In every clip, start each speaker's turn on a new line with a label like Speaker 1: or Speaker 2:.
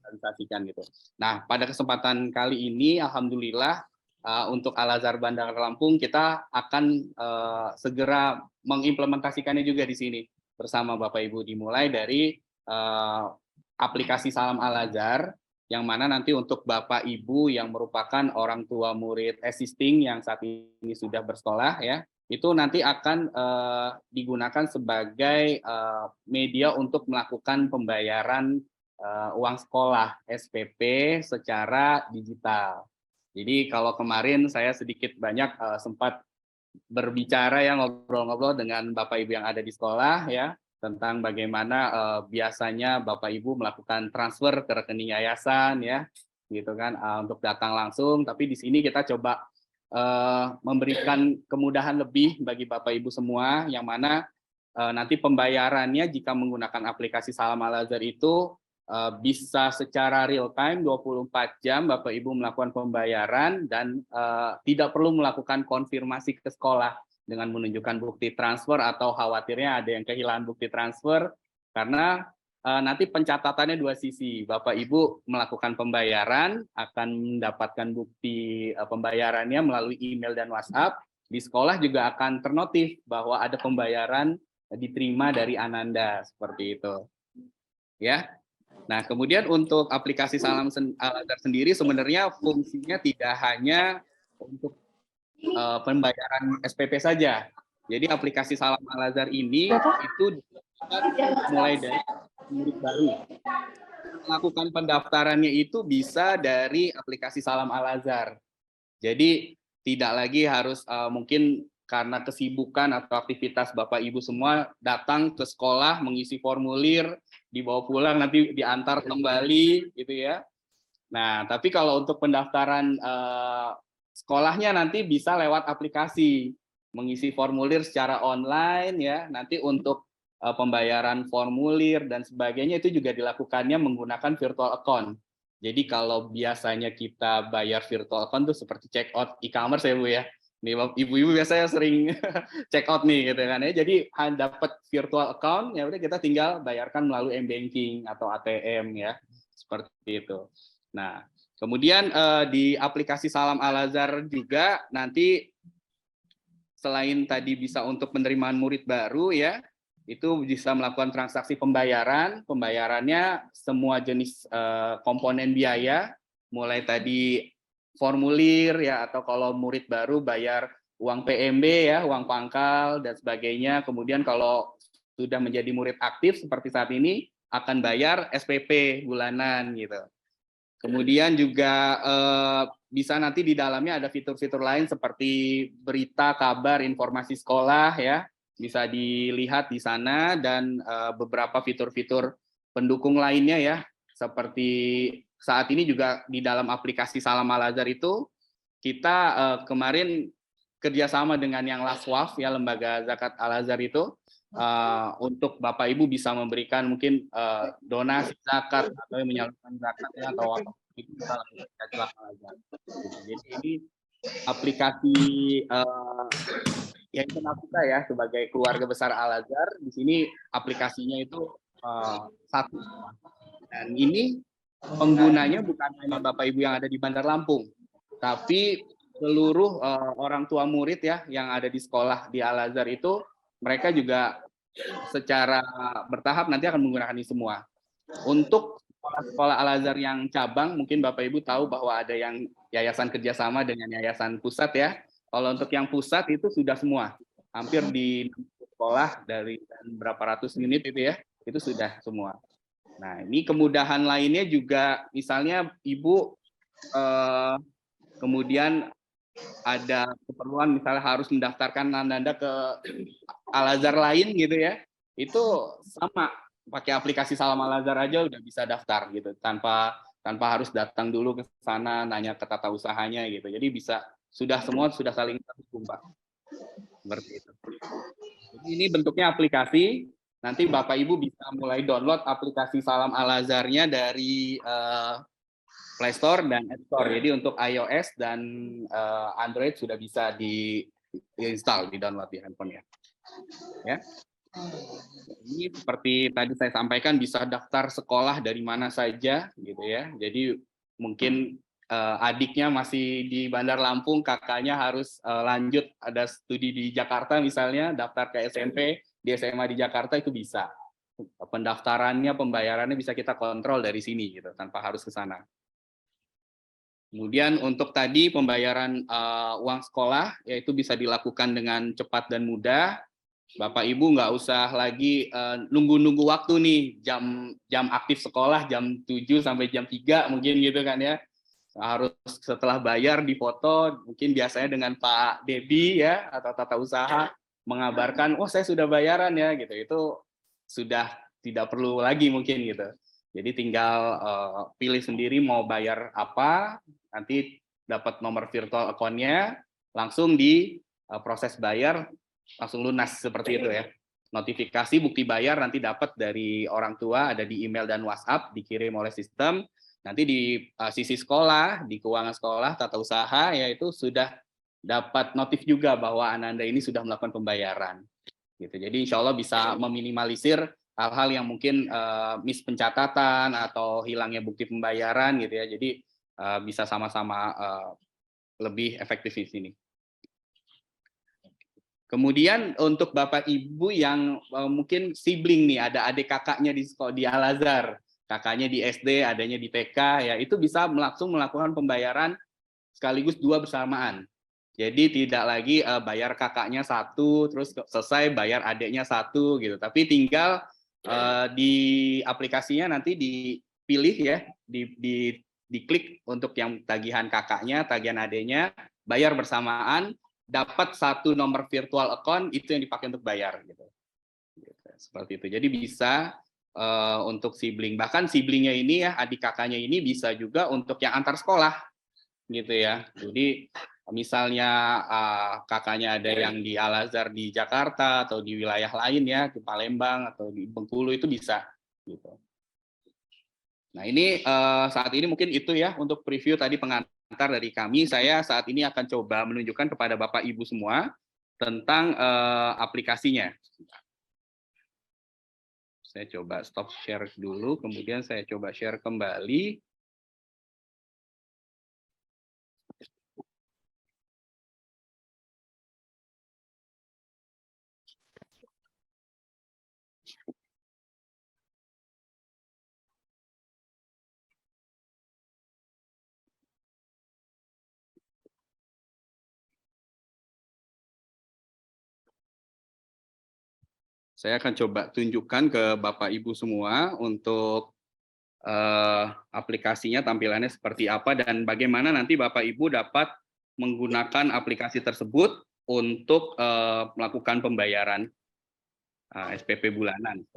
Speaker 1: disosialisasikan gitu. Nah, pada kesempatan kali ini, alhamdulillah untuk Al-Azhar Bandar Lampung kita akan segera mengimplementasikannya juga di sini bersama Bapak Ibu, dimulai dari aplikasi Salam Al-Azhar, yang mana nanti untuk Bapak Ibu yang merupakan orang tua murid existing yang saat ini sudah bersekolah ya, itu nanti akan digunakan sebagai media untuk melakukan pembayaran uang sekolah SPP secara digital. Jadi kalau kemarin saya sedikit banyak sempat berbicara ya, ngobrol-ngobrol dengan Bapak Ibu yang ada di sekolah ya, tentang bagaimana biasanya Bapak Ibu melakukan transfer ke rekening yayasan ya, gitu kan, untuk datang langsung. Tapi di sini kita coba memberikan kemudahan lebih bagi Bapak Ibu semua, yang mana nanti pembayarannya jika menggunakan aplikasi Salam Al-Azhar itu bisa secara real time 24 jam Bapak Ibu melakukan pembayaran dan tidak perlu melakukan konfirmasi ke sekolah dengan menunjukkan bukti transfer, atau khawatirnya ada yang kehilangan bukti transfer, karena nanti pencatatannya dua sisi. Bapak Ibu melakukan pembayaran akan mendapatkan bukti pembayarannya melalui email dan WhatsApp. Di sekolah juga akan ternotif bahwa ada pembayaran diterima dari Ananda, seperti itu. Ya. Nah, kemudian untuk aplikasi Salam Al-Azhar sendiri sebenarnya fungsinya tidak hanya untuk pembayaran SPP saja. Jadi aplikasi Salam Al-Azhar ini itu mulai dari murid baru. Melakukan pendaftarannya itu bisa dari aplikasi Salam Al-Azhar. Jadi tidak lagi harus mungkin karena kesibukan atau aktivitas Bapak Ibu semua datang ke sekolah mengisi formulir, dibawa pulang nanti diantar kembali gitu ya. Nah, tapi kalau untuk pendaftaran sekolahnya nanti bisa lewat aplikasi, mengisi formulir secara online ya. Nanti untuk pembayaran formulir dan sebagainya itu juga dilakukannya menggunakan virtual account. Jadi kalau biasanya kita bayar virtual account itu seperti check out e-commerce ya Bu ya. Nih ibu-ibu biasanya sering check out nih gitu kan ya. Jadi dapat virtual account ya udah kita tinggal bayarkan melalui m-banking atau ATM ya. Seperti itu. Nah, kemudian di aplikasi Salam Al-Azhar juga nanti selain tadi bisa untuk penerimaan murid baru ya, itu bisa melakukan transaksi pembayaran. Pembayarannya semua jenis komponen biaya, mulai tadi formulir ya, atau kalau murid baru bayar uang PMB ya, uang pangkal dan sebagainya. Kemudian kalau sudah menjadi murid aktif seperti saat ini akan bayar SPP bulanan gitu. Kemudian juga bisa nanti di dalamnya ada fitur-fitur lain seperti berita, kabar, informasi sekolah ya, bisa dilihat di sana, dan beberapa fitur-fitur pendukung lainnya ya, seperti saat ini juga di dalam aplikasi Salam Al-Azhar itu kita kemarin kerjasama dengan yang Laswaf ya, lembaga zakat Al-Azhar itu, untuk Bapak Ibu bisa memberikan mungkin donasi zakat atau menyalurkan zakatnya atau wakaf itu bisa lakukan Al-Azhar. Jadi ini aplikasi yang internal kita ya sebagai keluarga besar Al-Azhar. Di sini aplikasinya itu satu, dan ini penggunanya bukan hanya Bapak Ibu yang ada di Bandar Lampung, tapi seluruh orang tua murid ya yang ada di sekolah di Al-Azhar itu, mereka juga secara bertahap nanti akan menggunakan ini semua. Untuk sekolah Al-Azhar yang cabang, mungkin Bapak Ibu tahu bahwa ada yang yayasan kerjasama dengan yayasan pusat ya. Kalau untuk yang pusat itu sudah semua, hampir di sekolah dari berapa ratus unit itu ya, itu sudah semua. Nah, ini kemudahan lainnya juga, misalnya Ibu kemudian ada keperluan misalnya harus mendaftarkan Anda ke Al-Azhar lain gitu ya, itu sama, pakai aplikasi Salam Al-Azhar aja udah bisa daftar gitu, tanpa harus datang dulu ke sana nanya ke tata usahanya gitu. Jadi bisa sudah saling terhubung Pak. Seperti itu. Jadi ini bentuknya aplikasi. Nanti Bapak Ibu bisa mulai download aplikasi Salam Al-Azharnya dari Play Store dan App Store. Jadi untuk iOS dan Android sudah bisa di-install, di-download di handphone ya. Ini seperti tadi saya sampaikan bisa daftar sekolah dari mana saja gitu ya. Jadi mungkin adiknya masih di Bandar Lampung, kakaknya harus lanjut ada studi di Jakarta misalnya, daftar ke SMP di SMA di Jakarta itu bisa. Pendaftarannya, pembayarannya bisa kita kontrol dari sini gitu, tanpa harus ke sana. Kemudian untuk tadi pembayaran uang sekolah, yaitu bisa dilakukan dengan cepat dan mudah. Bapak Ibu nggak usah lagi nunggu-nunggu waktu nih, jam jam aktif sekolah jam 7 sampai jam 3 mungkin gitu kan ya. Harus setelah bayar difoto, mungkin biasanya dengan Pak Debi ya atau tata usaha mengabarkan, "Oh, saya sudah bayaran ya," gitu. Itu sudah tidak perlu lagi mungkin gitu. Jadi tinggal pilih sendiri mau bayar apa, nanti dapat nomor virtual account-nya, langsung di proses bayar, langsung lunas seperti itu ya. Notifikasi bukti bayar nanti dapat dari orang tua, ada di email dan WhatsApp, dikirim oleh sistem. Nanti di sisi sekolah, di keuangan sekolah, tata usaha, yaitu sudah dapat notif juga bahwa Ananda ini sudah melakukan pembayaran. Gitu. Jadi insya Allah bisa meminimalisir hal-hal yang mungkin miss pencatatan atau hilangnya bukti pembayaran gitu ya. Jadi bisa sama-sama lebih efektif di sini. Kemudian untuk Bapak Ibu yang mungkin sibling nih, ada adik kakaknya di sekolah di Al-Azhar, kakaknya di SD, adanya di TK, ya itu bisa langsung melakukan pembayaran sekaligus dua bersamaan. Jadi tidak lagi bayar kakaknya satu, terus selesai bayar adiknya satu gitu. Tapi tinggal di aplikasinya nanti dipilih ya, diklik untuk yang tagihan kakaknya, tagihan adiknya, bayar bersamaan, dapat satu nomor virtual account itu yang dipakai untuk bayar gitu. Seperti itu. Jadi bisa untuk sibling, bahkan siblingnya ini ya, adik kakaknya ini bisa juga untuk yang antar sekolah gitu ya. Jadi misalnya kakaknya ada yang di Al-Azhar di Jakarta atau di wilayah lain ya, di Palembang atau di Bengkulu itu bisa gitu. Nah, ini saat ini mungkin itu ya untuk preview tadi pengantar dari kami. Saya saat ini akan coba menunjukkan kepada Bapak Ibu semua tentang aplikasinya. Saya coba stop share dulu, kemudian saya coba share kembali. Saya akan coba tunjukkan ke Bapak Ibu semua untuk aplikasinya tampilannya seperti apa dan bagaimana nanti Bapak Ibu dapat menggunakan aplikasi tersebut untuk melakukan pembayaran SPP bulanan.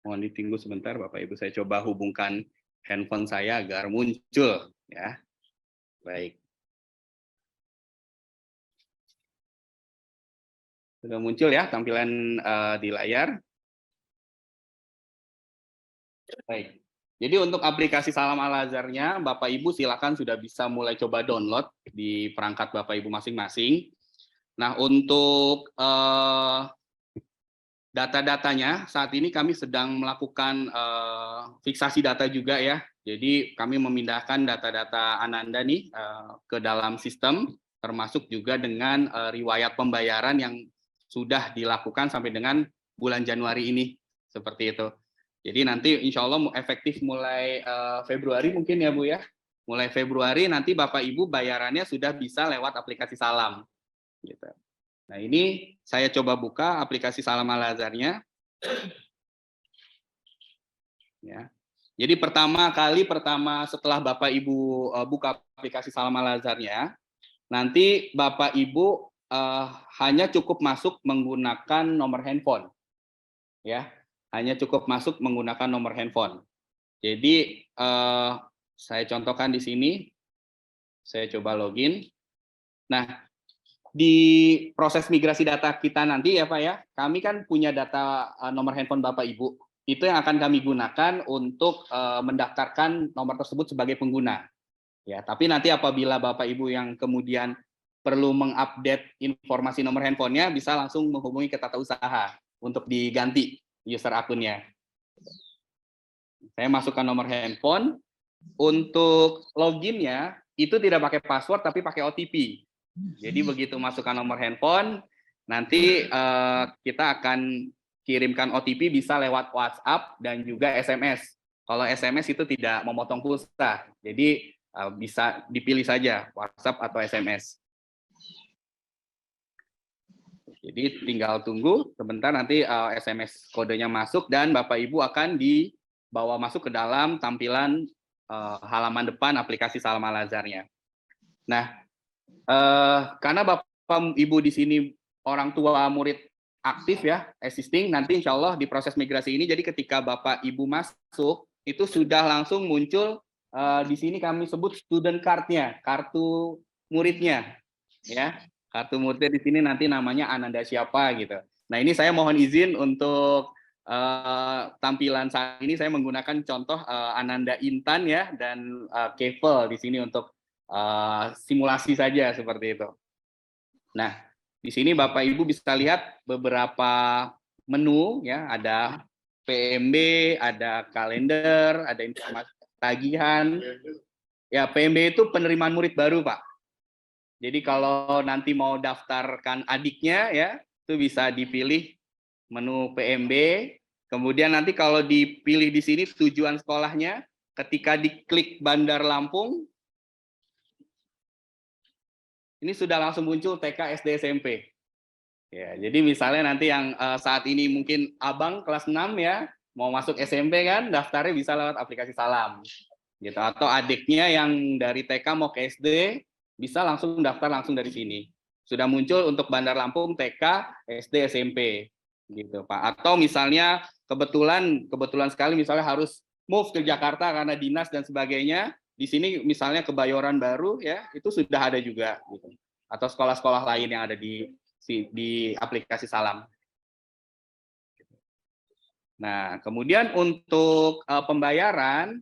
Speaker 1: Mohon ditunggu sebentar Bapak Ibu, saya coba hubungkan handphone saya agar muncul ya. Baik. Sudah muncul ya tampilan di layar. Baik. Jadi untuk aplikasi Salam Al-Azharnya, Bapak Ibu silakan sudah bisa mulai coba download di perangkat Bapak Ibu masing-masing. Nah, untuk data-datanya saat ini kami sedang melakukan fiksasi data juga ya. Jadi kami memindahkan data-data Ananda nih ke dalam sistem, termasuk juga dengan riwayat pembayaran yang sudah dilakukan sampai dengan bulan Januari ini, seperti itu. Jadi nanti insya Allah efektif mulai Februari mungkin ya Bu ya. Mulai Februari nanti Bapak Ibu bayarannya sudah bisa lewat aplikasi Salam. Gitu. Nah, ini saya coba buka aplikasi Salam Al-Azharnya. Ya. Jadi pertama setelah Bapak Ibu buka aplikasi Salam Al-Azharnya, nanti Bapak Ibu hanya cukup masuk menggunakan nomor handphone. Ya, hanya cukup masuk menggunakan nomor handphone. Jadi saya contohkan di sini, saya coba login. Nah, di proses migrasi data kita nanti ya Pak ya, kami kan punya data nomor handphone Bapak Ibu. Itu yang akan kami gunakan untuk mendaftarkan nomor tersebut sebagai pengguna. Ya, tapi nanti apabila Bapak Ibu yang kemudian perlu mengupdate informasi nomor handphonenya, bisa langsung menghubungi ke tata usaha untuk diganti user akunnya. Saya masukkan nomor handphone. Untuk loginnya itu tidak pakai password tapi pakai OTP. Jadi begitu masukkan nomor handphone, nanti kita akan kirimkan OTP bisa lewat WhatsApp dan juga SMS. Kalau SMS itu tidak memotong pulsa, jadi bisa dipilih saja WhatsApp atau SMS. Jadi tinggal tunggu sebentar, nanti SMS kodenya masuk dan Bapak Ibu akan dibawa masuk ke dalam tampilan halaman depan aplikasi Salam Al-Azharnya. Nah, karena Bapak Ibu di sini orang tua murid aktif ya, existing, nanti insya Allah di proses migrasi ini, jadi ketika Bapak Ibu masuk, itu sudah langsung muncul di sini kami sebut student card-nya, kartu muridnya, ya. Kartu muridnya di sini nanti namanya Ananda siapa gitu. Nah ini saya mohon izin untuk tampilan saat ini saya menggunakan contoh Ananda Intan ya dan Kevel di sini untuk simulasi saja seperti itu. Nah, di sini Bapak Ibu bisa lihat beberapa menu ya, ada PMB, ada kalender, ada informasi tagihan. Ya, PMB itu penerimaan murid baru, Pak. Jadi kalau nanti mau daftarkan adiknya ya, itu bisa dipilih menu PMB. Kemudian nanti kalau dipilih di sini tujuan sekolahnya, ketika diklik Bandar Lampung, ini sudah langsung muncul TK, SD, SMP. Ya, jadi misalnya nanti yang saat ini mungkin abang kelas 6 ya, mau masuk SMP kan, daftarnya bisa lewat aplikasi Salam. Gitu. Atau adiknya yang dari TK mau ke SD, bisa langsung daftar langsung dari sini. Sudah muncul untuk Bandar Lampung, TK, SD, SMP. Gitu, Pak. Atau misalnya kebetulan sekali misalnya harus move ke Jakarta karena dinas dan sebagainya, di sini misalnya Kebayoran Baru ya, itu sudah ada juga gitu. Atau sekolah-sekolah lain yang ada di aplikasi Salam. Nah, kemudian untuk pembayaran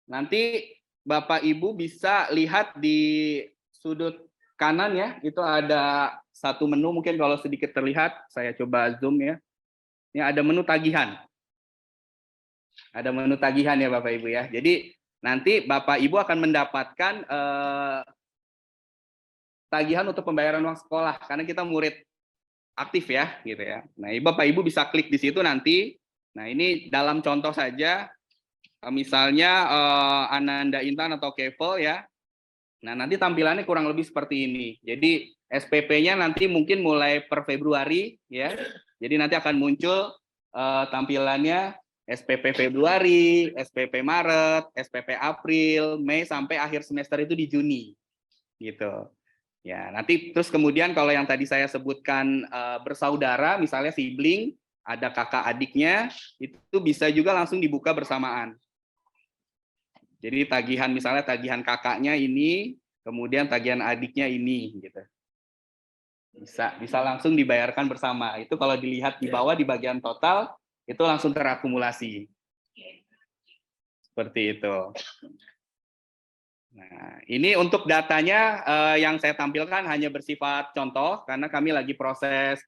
Speaker 1: nanti Bapak Ibu bisa lihat di sudut kanan ya, itu ada satu menu, mungkin kalau sedikit terlihat, saya coba zoom ya. Ini ada menu tagihan. Ada menu tagihan ya Bapak Ibu ya. Jadi nanti Bapak Ibu akan mendapatkan tagihan untuk pembayaran uang sekolah karena kita murid aktif ya gitu ya. Nah, Bapak Ibu bisa klik di situ nanti. Nah, ini dalam contoh saja misalnya Ananda Intan atau Kevel ya. Nah, nanti tampilannya kurang lebih seperti ini. Jadi SPP-nya nanti mungkin mulai per Februari ya. Jadi nanti akan muncul tampilannya SPP Februari, SPP Maret, SPP April, Mei sampai akhir semester itu di Juni. Gitu. Ya, nanti terus kemudian kalau yang tadi saya sebutkan bersaudara, misalnya sibling, ada kakak adiknya, itu bisa juga langsung dibuka bersamaan. Jadi tagihan misalnya tagihan kakaknya ini, kemudian tagihan adiknya ini, gitu. Bisa langsung dibayarkan bersama. Itu kalau dilihat di bawah di bagian total itu langsung terakumulasi. Seperti itu. Nah, ini untuk datanya yang saya tampilkan hanya bersifat contoh karena kami lagi proses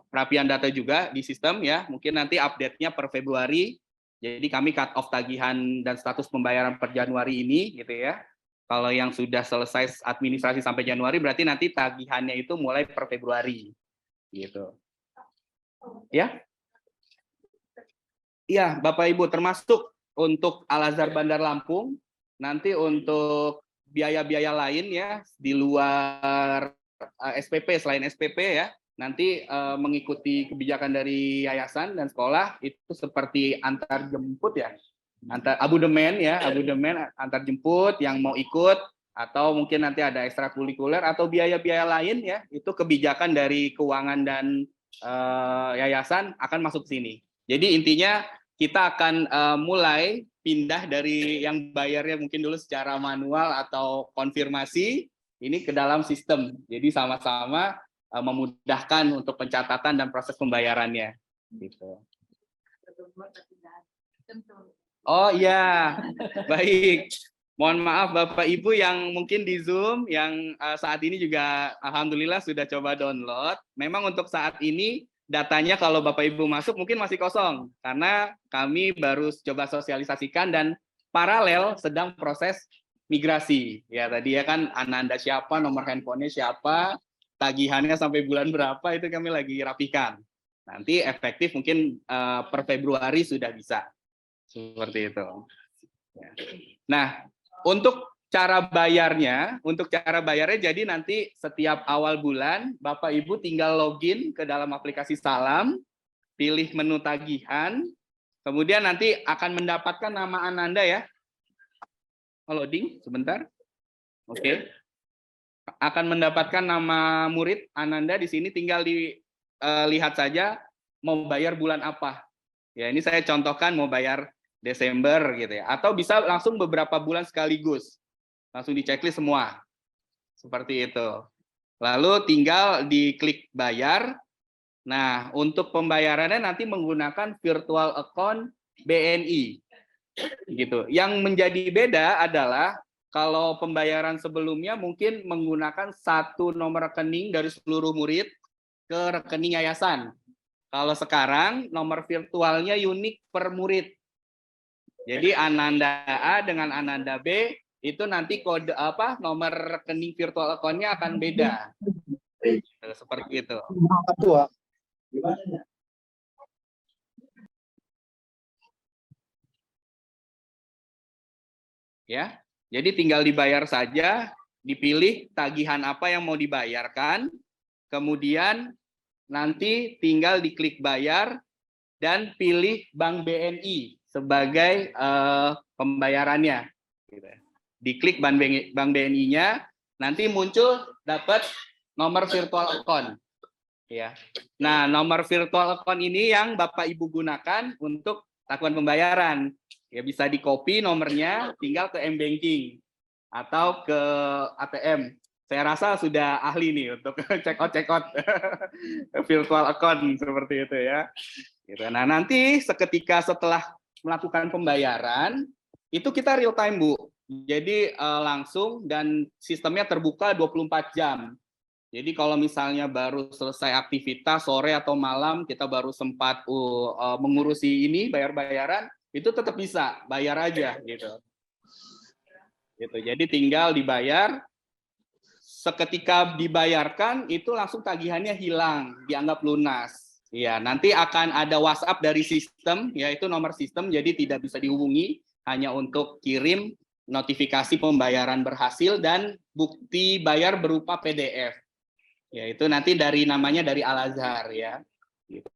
Speaker 1: perapian data juga di sistem ya. Mungkin nanti update-nya per Februari. Jadi kami cut off tagihan dan status pembayaran per Januari ini gitu ya. Kalau yang sudah selesai administrasi sampai Januari berarti nanti tagihannya itu mulai per Februari. Gitu. Ya? Iya, Bapak Ibu, termasuk untuk Al-Azhar Bandar Lampung, nanti untuk biaya-biaya lain ya di luar SPP, selain SPP ya, nanti mengikuti kebijakan dari yayasan dan sekolah itu seperti antar jemput ya, antar abodemen ya, abodemen antar jemput yang mau ikut atau mungkin nanti ada ekstrakurikuler atau biaya-biaya lain ya, itu kebijakan dari keuangan dan yayasan akan masuk sini. Jadi intinya kita akan mulai pindah dari yang bayarnya mungkin dulu secara manual atau konfirmasi ini ke dalam sistem. Jadi sama-sama memudahkan untuk pencatatan dan proses pembayarannya. Gitu. Oh iya, baik. Mohon maaf Bapak Ibu yang mungkin di Zoom, yang saat ini juga alhamdulillah sudah coba download. Memang untuk saat ini datanya kalau Bapak Ibu masuk mungkin masih kosong, karena kami baru coba sosialisasikan dan paralel sedang proses migrasi. Ya tadi ya kan Ananda siapa, nomor handphonenya siapa, tagihannya sampai bulan berapa itu kami lagi rapikan. Nanti efektif mungkin per Februari sudah bisa. Seperti itu. Nah, untuk cara bayarnya jadi nanti setiap awal bulan Bapak Ibu tinggal login ke dalam aplikasi Salam, pilih menu tagihan, kemudian nanti akan mendapatkan nama Ananda ya. Loading sebentar. Oke. Akan mendapatkan nama murid Ananda di sini, tinggal dilihat saja mau bayar bulan apa. Ya, ini saya contohkan mau bayar Desember gitu ya, atau bisa langsung beberapa bulan sekaligus, langsung di checklist semua, seperti itu. Lalu tinggal diklik bayar. Nah, untuk pembayarannya nanti menggunakan virtual account BNI, gitu. Yang menjadi beda adalah kalau pembayaran sebelumnya mungkin menggunakan satu nomor rekening dari seluruh murid ke rekening yayasan. Kalau sekarang nomor virtualnya unik per murid. Jadi Ananda A dengan Ananda B itu nanti kode nomor rekening virtual account-nya akan beda. Seperti itu. Ya. Jadi tinggal dibayar saja, dipilih tagihan apa yang mau dibayarkan, kemudian nanti tinggal diklik bayar dan pilih Bank BNI sebagai pembayarannya. Diklik Bank BNI-nya, nanti muncul dapat nomor virtual account. Ya. Nah, nomor virtual account ini yang Bapak Ibu gunakan untuk lakukan pembayaran. Ya, bisa di-copy nomornya, tinggal ke M-Banking atau ke ATM. Saya rasa sudah ahli nih untuk check out virtual account seperti itu ya. Nah, nanti seketika setelah melakukan pembayaran, itu kita real time, Bu. Jadi langsung dan sistemnya terbuka 24 jam. Jadi kalau misalnya baru selesai aktivitas sore atau malam, kita baru sempat mengurusi ini, bayar-bayaran, itu tetap bisa, bayar aja gitu. Jadi tinggal dibayar, seketika dibayarkan itu langsung tagihannya hilang, dianggap lunas. Ya, nanti akan ada WhatsApp dari sistem, yaitu nomor sistem, jadi tidak bisa dihubungi, hanya untuk kirim notifikasi pembayaran berhasil dan bukti bayar berupa PDF. Ya, itu nanti namanya dari Al-Azhar ya. Gitu.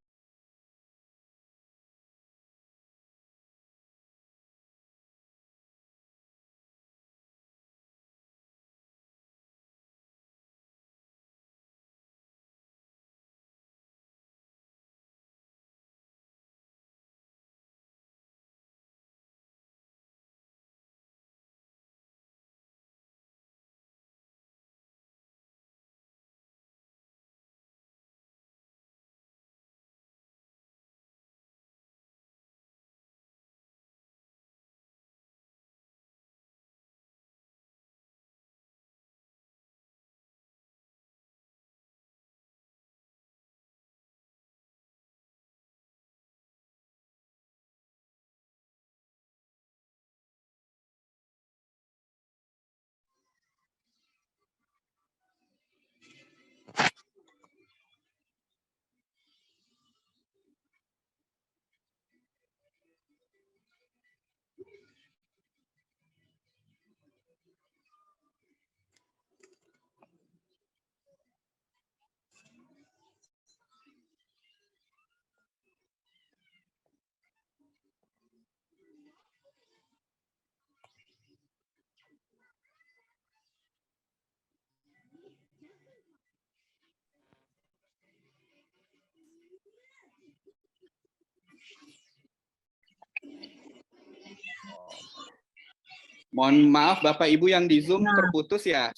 Speaker 1: Mohon maaf Bapak Ibu yang di Zoom terputus ya.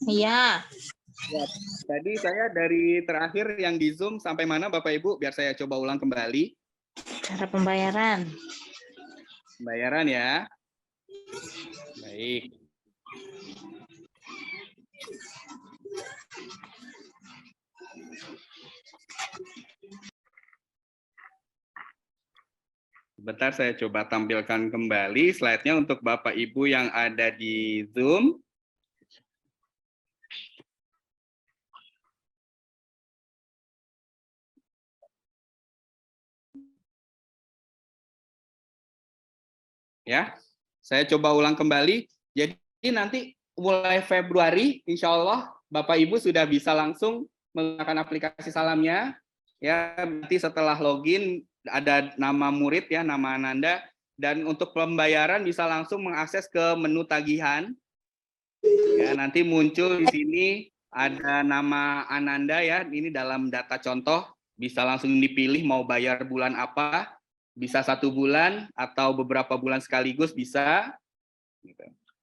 Speaker 2: Iya.
Speaker 1: Ya, tadi saya dari terakhir yang di Zoom sampai mana Bapak Ibu? Biar saya coba ulang kembali.
Speaker 2: Cara pembayaran.
Speaker 1: Pembayaran ya. Baik. Sebentar saya coba tampilkan kembali slide-nya untuk Bapak Ibu yang ada di Zoom. Ya, saya coba ulang kembali. Jadi nanti mulai Februari, insya Allah Bapak Ibu sudah bisa langsung menggunakan aplikasi Salamnya. Ya, nanti setelah login ada nama murid ya, nama Ananda, dan untuk pembayaran bisa langsung mengakses ke menu tagihan. Ya, nanti muncul di sini ada nama Ananda ya, ini dalam data contoh, bisa langsung dipilih mau bayar bulan apa. Bisa 1 bulan atau beberapa bulan sekaligus bisa.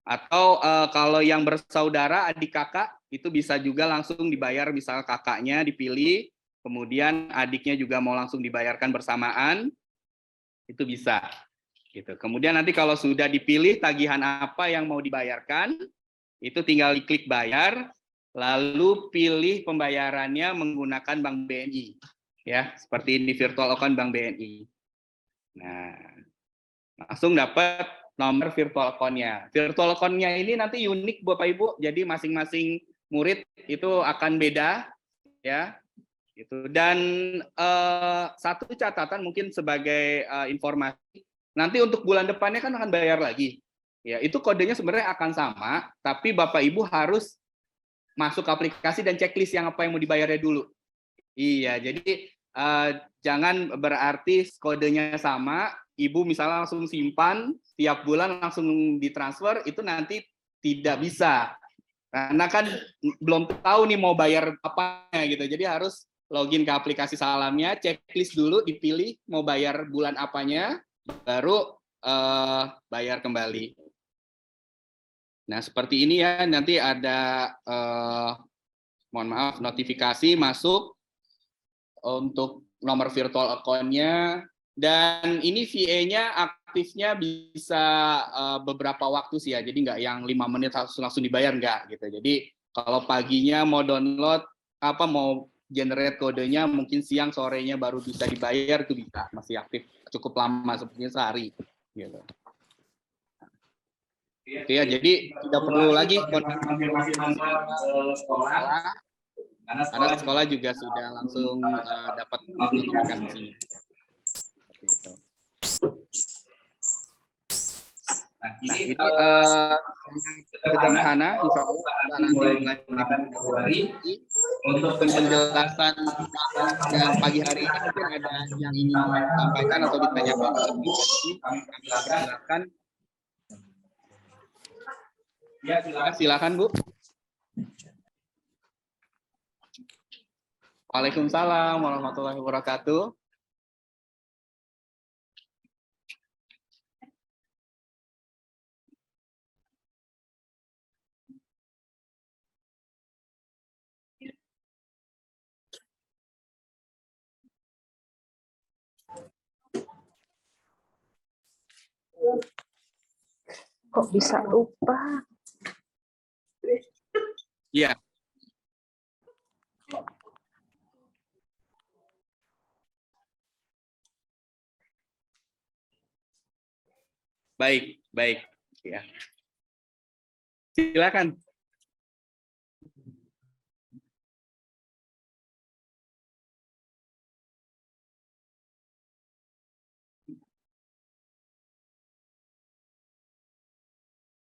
Speaker 1: Atau kalau yang bersaudara adik kakak itu bisa juga langsung dibayar, misal kakaknya dipilih, kemudian adiknya juga mau langsung dibayarkan bersamaan, itu bisa. Gitu. Kemudian nanti kalau sudah dipilih tagihan apa yang mau dibayarkan, itu tinggal klik bayar, lalu pilih pembayarannya menggunakan Bank BNI. Ya, seperti ini virtual account Bank BNI. Nah, langsung dapat nomor virtual account-nya. Virtual account-nya ini nanti unik Bapak Ibu, jadi masing-masing murid itu akan beda ya. Gitu. Dan satu catatan mungkin sebagai informasi, nanti untuk bulan depannya kan akan bayar lagi. Ya, itu kodenya sebenarnya akan sama, tapi Bapak Ibu harus masuk aplikasi dan checklist yang apa yang mau dibayarnya dulu. Iya, jadi jangan berarti kodenya sama, Ibu misalnya langsung simpan, tiap bulan langsung ditransfer, itu nanti tidak bisa. Karena kan belum tahu nih mau bayar apa gitu. Jadi harus login ke aplikasi Salamnya, checklist dulu, dipilih mau bayar bulan apanya, baru bayar kembali. Nah, seperti ini ya, nanti ada mohon maaf notifikasi masuk untuk nomor virtual account-nya, dan ini VA-nya aktifnya bisa beberapa waktu sih ya, jadi nggak yang 5 menit langsung dibayar, nggak gitu. Jadi kalau paginya mau download apa mau generate kodenya, mungkin siang sorenya baru bisa dibayar, itu bisa, masih aktif cukup lama, sepertinya sehari gitu. Oke ya, jadi tidak perlu lagi konfirmasi sekolah, karena sekolah juga sudah langsung dapat notifikasi. Gitu. Nah, ini sederhana, insya Allah nanti untuk penjelasan yang pagi hari ini mungkin ada yang ingin disampaikan atau ditanyakan lebih, kami persilakan. Ya, silakan Bu. Waalaikumsalam warahmatullahi wabarakatuh.
Speaker 2: Kok bisa lupa?
Speaker 1: Iya. Baik, baik. Ya. Silakan.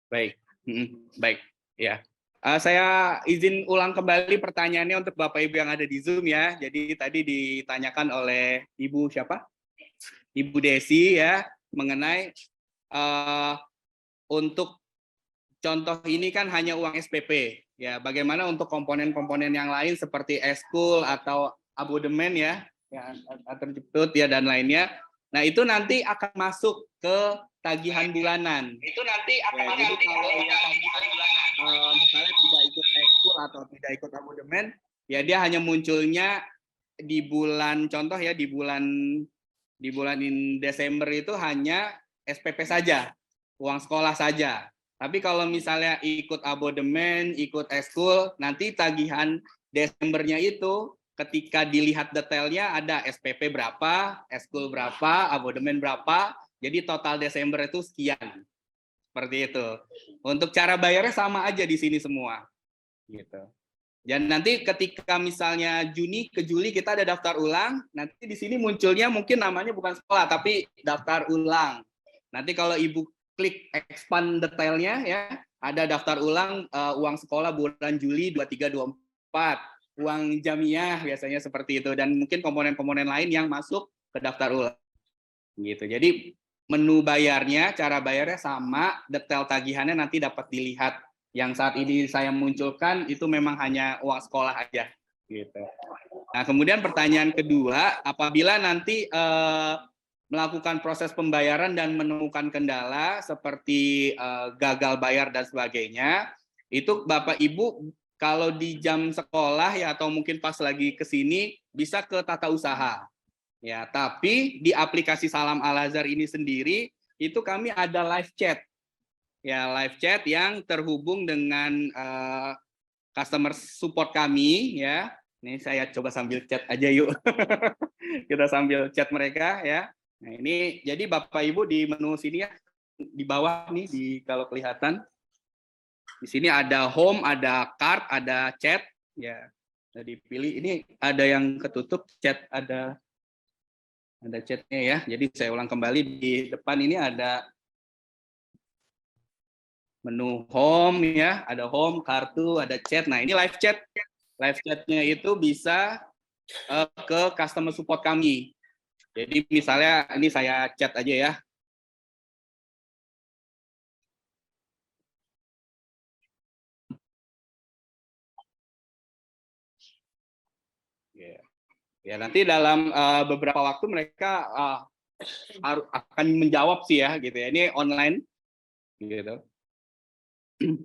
Speaker 1: Baik, baik, ya. Saya izin ulang kembali pertanyaannya untuk Bapak Ibu yang ada di Zoom ya. Jadi tadi ditanyakan oleh Ibu siapa? Ibu Desi ya, mengenai untuk contoh ini kan hanya uang SPP ya. Bagaimana untuk komponen-komponen yang lain seperti eskul atau abodemen ya, terjeput ya dan lainnya. Nah, itu nanti akan masuk ke tagihan bulanan. Itu nanti akan masuk ke tagihan bulanan. Misalnya tidak ikut atau tidak ikut abodemen, ya dia hanya munculnya di bulan, contoh ya, di bulan Desember itu hanya SPP saja, uang sekolah saja. Tapi kalau misalnya ikut abodemen, ikut ekskul, nanti tagihan Desembernya itu ketika dilihat detailnya ada SPP berapa, ekskul berapa, abodemen berapa, jadi total Desember itu sekian. Seperti itu. Untuk cara bayarnya sama aja di sini semua. Gitu. Dan nanti ketika misalnya Juni ke Juli kita ada daftar ulang, nanti di sini munculnya mungkin namanya bukan sekolah tapi daftar ulang. Nanti kalau Ibu klik expand detailnya ya, ada daftar ulang uang sekolah bulan Juli 23 24, uang jamiah biasanya seperti itu, dan mungkin komponen-komponen lain yang masuk ke daftar ulang. Gitu. Jadi menu bayarnya, cara bayarnya sama, detail tagihannya nanti dapat dilihat. Yang saat ini saya munculkan itu memang hanya uang sekolah aja, gitu. Nah, kemudian pertanyaan kedua, apabila nanti melakukan proses pembayaran dan menemukan kendala seperti gagal bayar dan sebagainya, itu Bapak Ibu kalau di jam sekolah ya atau mungkin pas lagi ke sini bisa ke tata usaha. Ya, tapi di aplikasi Salam Al-Azhar ini sendiri itu kami ada live chat. Ya, live chat yang terhubung dengan customer support kami ya. Ini saya coba sambil chat aja yuk. Kita sambil chat mereka ya. Nah, ini jadi Bapak Ibu di menu sini ya, di bawah nih di kalau kelihatan. Di sini ada home, ada card, ada chat ya. Jadi pilih ini ada yang ketutup chat, ada chatnya ya. Jadi saya ulang kembali, di depan ini ada menu home ya, ada home, kartu, ada chat. Nah ini live chat. Live chatnya itu bisa ke customer support kami. Jadi misalnya ini saya chat aja ya. Ya nanti dalam beberapa waktu mereka akan menjawab sih ya gitu ya. Ini online gitu.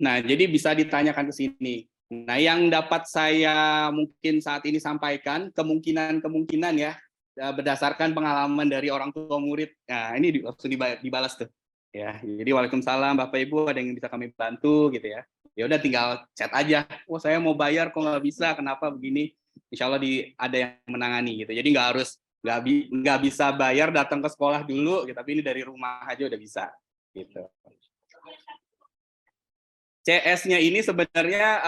Speaker 1: Nah, jadi bisa ditanyakan ke sini. Nah, yang dapat saya mungkin saat ini sampaikan kemungkinan ya berdasarkan pengalaman dari orang tua murid. Nah, ini langsung dibalas tuh. Ya, jadi waalaikumsalam Bapak Ibu, ada yang bisa kami bantu gitu ya. Ya udah tinggal chat aja. Oh, saya mau bayar kok nggak bisa, kenapa begini? Insya Allah ada yang menangani gitu. Jadi nggak bisa bayar datang ke sekolah dulu, gitu, tapi ini dari rumah aja udah bisa gitu. CS-nya ini sebenarnya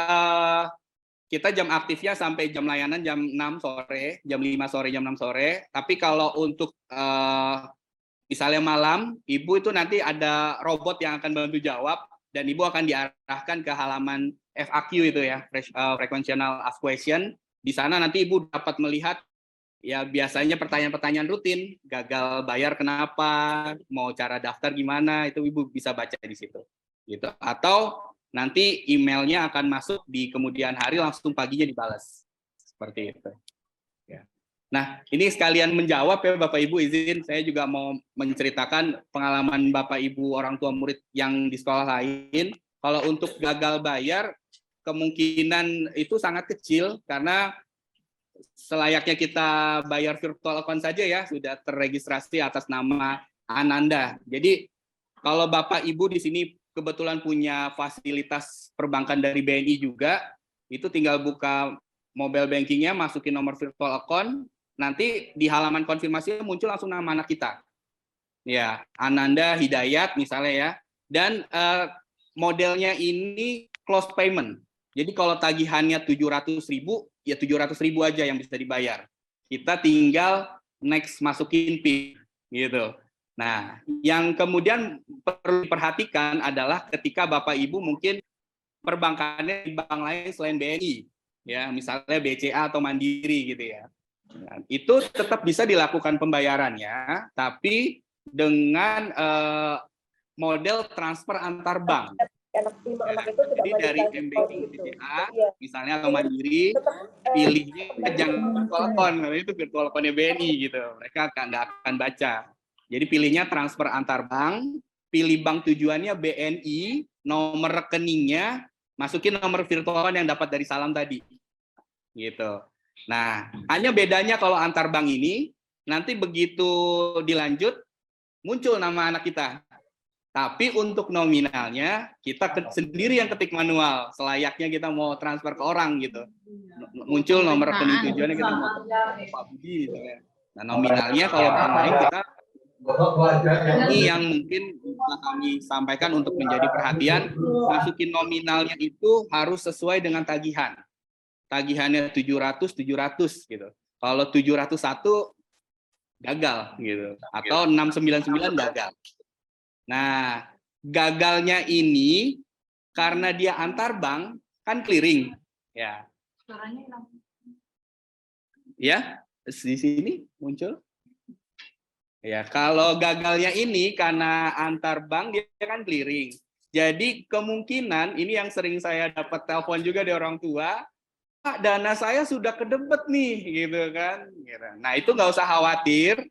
Speaker 1: kita jam aktifnya sampai jam layanan jam 6 sore, jam 5 sore, jam 6 sore. Tapi kalau untuk misalnya malam, Ibu itu nanti ada robot yang akan bantu jawab dan Ibu akan diarahkan ke halaman FAQ itu ya, Frequential Asked Question. Di sana nanti Ibu dapat melihat ya biasanya pertanyaan-pertanyaan rutin, gagal bayar kenapa, mau cara daftar gimana, itu Ibu bisa baca di situ. Gitu. Atau nanti emailnya akan masuk di kemudian hari langsung paginya dibalas. Seperti itu. Ya. Nah, ini sekalian menjawab ya Bapak Ibu, izin saya juga mau menceritakan pengalaman Bapak Ibu orang tua murid yang di sekolah lain. Kalau untuk gagal bayar, kemungkinan itu sangat kecil karena selayaknya kita bayar virtual account saja ya, sudah terregistrasi atas nama Ananda. Jadi kalau Bapak Ibu di sini kebetulan punya fasilitas perbankan dari BNI juga, itu tinggal buka mobile bankingnya, masukin nomor virtual account, nanti di halaman konfirmasi muncul langsung nama anak kita. Ya, Ananda Hidayat misalnya ya. Dan modelnya ini close payment. Jadi kalau tagihannya 700.000, ya 700.000 aja yang bisa dibayar. Kita tinggal next masukin PIN gitu. Nah, yang kemudian perlu diperhatikan adalah ketika Bapak Ibu mungkin perbankannya di bank lain selain BNI, ya misalnya BCA atau Mandiri gitu ya. Nah, itu tetap bisa dilakukan pembayarannya, tapi dengan model transfer antar bank. Jadi dari M-Banking BCA, misalnya atau Mandiri, pilihnya jangan virtual account, karena itu virtual account-nya BNI gitu. Mereka nggak akan baca. Jadi pilihnya transfer antar bank, pilih bank tujuannya BNI, nomor rekeningnya masukin nomor virtual yang dapat dari salam tadi. Gitu. Nah, hanya bedanya kalau antar bank ini, nanti begitu dilanjut, muncul nama anak kita. Tapi untuk nominalnya, kita sendiri yang ketik manual, selayaknya kita mau transfer ke orang gitu. Muncul nomor rekening tujuannya kita mau ke Pak Budi. Gitu. Nah, nominalnya kalau bank lain kita, ini yang mungkin bisa kami sampaikan untuk menjadi perhatian, masukin nominalnya itu harus sesuai dengan tagihan. Tagihannya 700 gitu. Kalau 701 gagal gitu. Atau 699 gagal. Nah, gagalnya ini karena dia antar bank kan clearing, ya. Ya, di sini muncul. Ya, kalau gagalnya ini karena antar bank dia kan clearing. Jadi kemungkinan ini yang sering saya dapat telepon juga dari orang tua, Pak, dana saya sudah kedebet nih, gitu kan. Nah, itu nggak usah khawatir.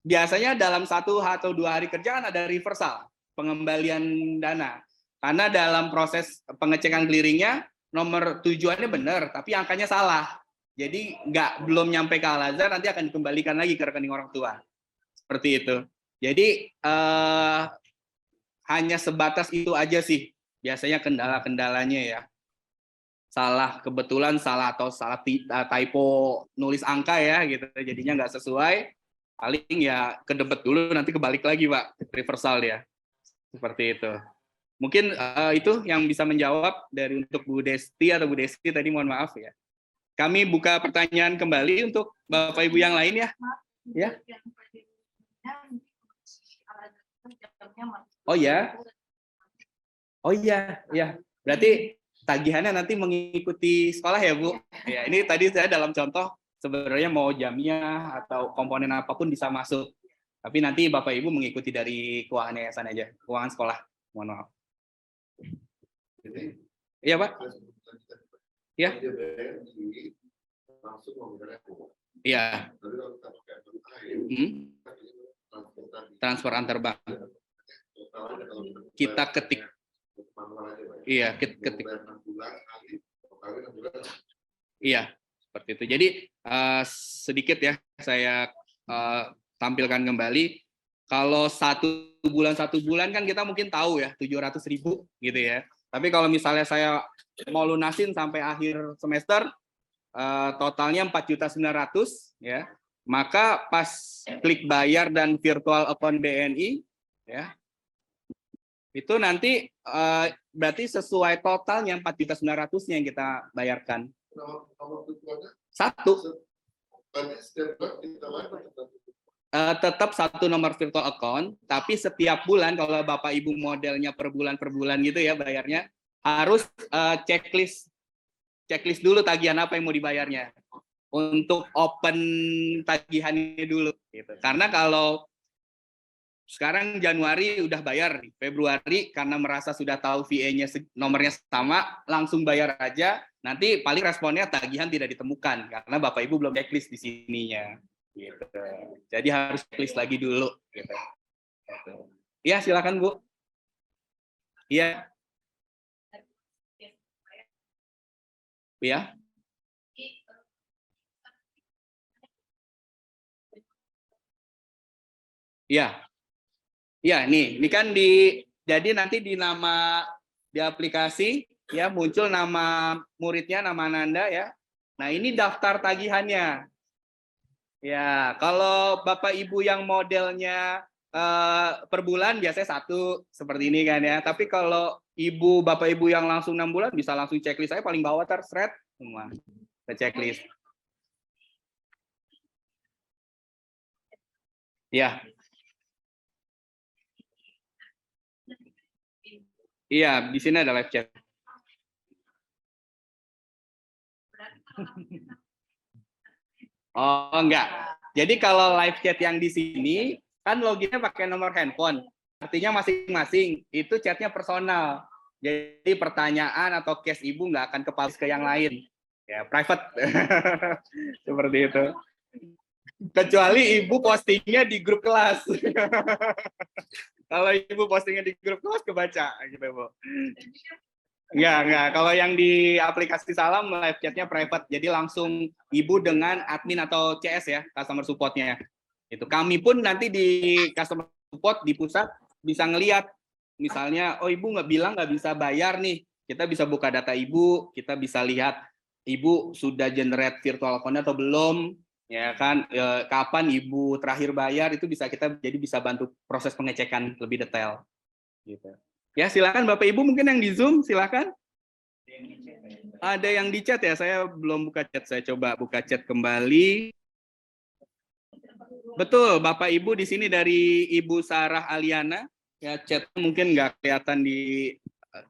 Speaker 1: Biasanya dalam 1 atau 2 hari kerja kan ada reversal, pengembalian dana. Karena dalam proses pengecekan clearingnya, nomor tujuannya benar, tapi angkanya salah. Jadi belum nyampe ke Al-Azhar, nanti akan dikembalikan lagi ke rekening orang tua. Seperti itu. Jadi hanya sebatas itu aja sih, biasanya kendala-kendalanya ya. Kebetulan salah atau salah typo nulis angka ya, gitu. Jadinya nggak sesuai. Paling ya kedebet dulu, nanti kebalik lagi Pak, reversal ya, seperti itu. Mungkin itu yang bisa menjawab dari untuk Bu Desti atau Bu Desti tadi, mohon maaf ya. Kami buka pertanyaan kembali untuk Bapak Ibu yang lain ya. Ya. Oh ya. Oh iya, ya. Berarti tagihannya nanti mengikuti sekolah ya Bu. Ya, ini tadi saya dalam contoh. Sebenarnya mau jamiah atau komponen apapun bisa masuk. Tapi nanti Bapak Ibu mengikuti dari keuangan yayasan aja, keuangan sekolah. Mohon maaf. Iya Pak? Iya. Iya. Transfer antar bank. Kita ketik. Iya, ketik. Iya. Seperti itu. Jadi sedikit ya saya tampilkan kembali. Kalau satu bulan kan kita mungkin tahu ya 700.000 gitu ya. Tapi kalau misalnya saya mau lunasin sampai akhir semester totalnya 4.900.000 ya. Maka pas klik bayar dan virtual account BNI ya. Itu nanti berarti sesuai totalnya 4.900.000 yang kita bayarkan. Satu. Tetap satu nomor virtual account, tapi setiap bulan kalau Bapak Ibu modelnya per bulan gitu ya bayarnya, harus checklist dulu tagihan apa yang mau dibayarnya. Untuk open tagihannya dulu. Gitu. Karena kalau sekarang Januari udah bayar, Februari karena merasa sudah tahu VA-nya nomornya sama, langsung bayar aja. Nanti paling responnya tagihan tidak ditemukan karena Bapak Ibu belum checklist di sininya. Gitu. Jadi harus checklist lagi dulu. Gitu. Ya silakan Bu. Iya. Ya. Iya. Ya, ini kan jadi nanti di aplikasi ya muncul nama muridnya, nama Ananda ya. Nah, ini daftar tagihannya. Ya, kalau Bapak Ibu yang modelnya per bulan biasanya satu seperti ini kan ya. Tapi kalau Bapak Ibu yang langsung 6 bulan bisa langsung checklist saya paling bawah thread semua. Ke checklist. Ya. Iya, di sini ada live chat. Oh, enggak. Jadi kalau live chat yang di sini kan loginnya pakai nomor handphone. Artinya masing-masing itu chatnya personal. Jadi pertanyaan atau case Ibu nggak akan kepublish ke yang lain. Ya, private. Seperti itu. Kecuali Ibu postingnya di grup kelas. Kalau Ibu postingnya di grup kelas kebaca gitu, Bu. Enggak. Kalau yang di aplikasi Salam live chatnya private, jadi langsung ibu dengan admin atau CS ya, customer supportnya. Itu kami pun nanti di customer support di pusat bisa ngelihat, misalnya, oh ibu nggak bisa bayar nih, kita bisa buka data ibu, kita bisa lihat ibu sudah generate virtual account atau belum, ya kan? Kapan ibu terakhir bayar itu bisa kita jadi bisa bantu proses pengecekan lebih detail. Gitu. Ya, silakan Bapak Ibu mungkin yang di Zoom, silakan. Ada yang di chat ya, saya belum buka chat, saya coba buka chat kembali. Betul, Bapak Ibu di sini dari Ibu Sarah Aliana, ya chat mungkin nggak kelihatan di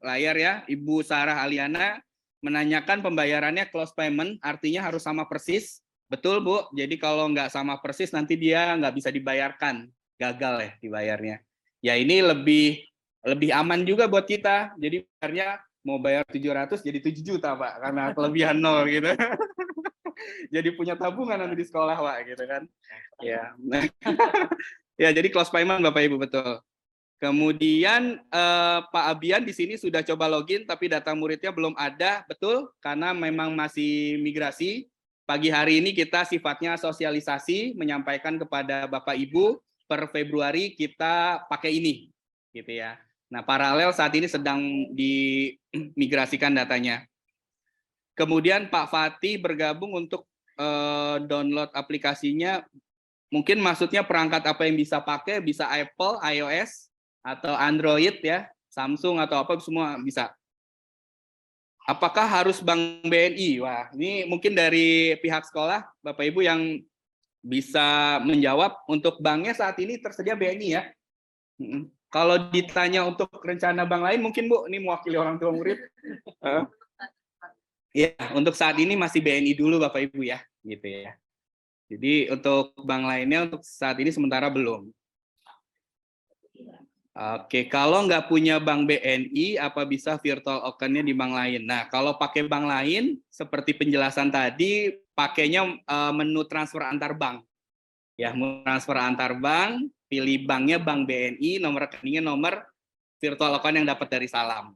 Speaker 1: layar ya. Ibu Sarah Aliana menanyakan pembayarannya close payment, artinya harus sama persis. Betul Bu, jadi kalau nggak sama persis nanti dia nggak bisa dibayarkan, gagal ya dibayarnya. Ya ini lebih aman juga buat kita. Jadi bayarnya mau bayar 700 jadi 7 juta, Pak, karena kelebihan nol gitu. Jadi punya tabungan nanti di sekolah, Pak, gitu kan. Ya. Ya, jadi close payment Bapak Ibu betul. Kemudian Pak Abian di sini sudah coba login tapi data muridnya belum ada, betul? Karena memang masih migrasi. Pagi hari ini kita sifatnya sosialisasi, menyampaikan kepada Bapak Ibu per Februari kita pakai ini, gitu ya. Nah, paralel saat ini sedang dimigrasikan datanya. Kemudian Pak Fatih bergabung untuk download aplikasinya. Mungkin maksudnya perangkat apa yang bisa pakai, bisa Apple, iOS, atau Android ya, Samsung atau apa semua bisa. Apakah harus Bank BNI? Wah, ini mungkin dari pihak sekolah, Bapak Ibu yang bisa menjawab. Untuk banknya saat ini tersedia BNI ya. Kalau ditanya untuk rencana bank lain, mungkin Bu, ini mewakili orang tua murid. Ya, untuk saat ini masih BNI dulu Bapak Ibu ya, gitu ya. Jadi untuk bank lainnya untuk saat ini sementara belum. Oke, kalau nggak punya bank BNI, apa bisa virtual account-nya di bank lain? Nah, kalau pakai bank lain, seperti penjelasan tadi, pakainya menu transfer antar bank. Ya, menu transfer antar bank, pilih banknya bank BNI, nomor rekeningnya nomor virtual account yang dapat dari Salam.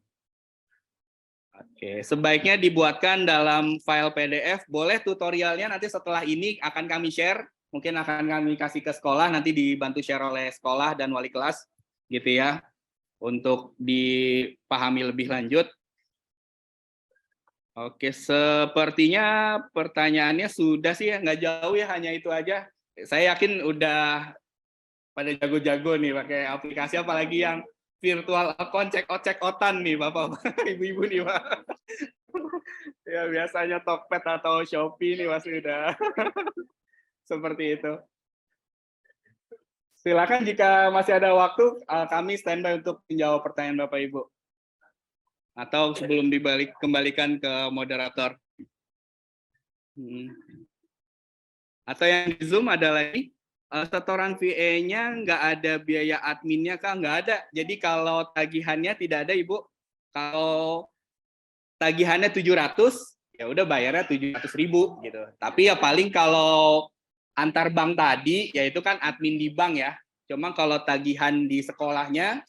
Speaker 1: Oke, sebaiknya dibuatkan dalam file PDF. Boleh tutorialnya nanti setelah ini akan kami share. Mungkin akan kami kasih ke sekolah, nanti dibantu share oleh sekolah dan wali kelas, gitu ya, untuk dipahami lebih lanjut. Oke, sepertinya pertanyaannya sudah sih ya, nggak jauh ya, hanya itu aja. Saya yakin udah pada jago-jago nih pakai aplikasi, apalagi yang virtual account check-out-check-outan nih Bapak, Ibu-ibu nih Pak. Ya biasanya Tokped atau Shopee nih Mas udah seperti itu. Silakan jika masih ada waktu, kami standby untuk menjawab pertanyaan Bapak Ibu. Atau sebelum kembalikan ke moderator. Atau yang di Zoom ada lagi, setoran VA-nya nggak ada biaya adminnya Kak? Nggak ada. Jadi kalau tagihannya tidak ada Ibu. Kalau tagihannya 700, ya udah bayarnya 700.000 gitu. Tapi ya paling kalau antar bank tadi, yaitu kan admin di bank ya. Cuma kalau tagihan di sekolahnya,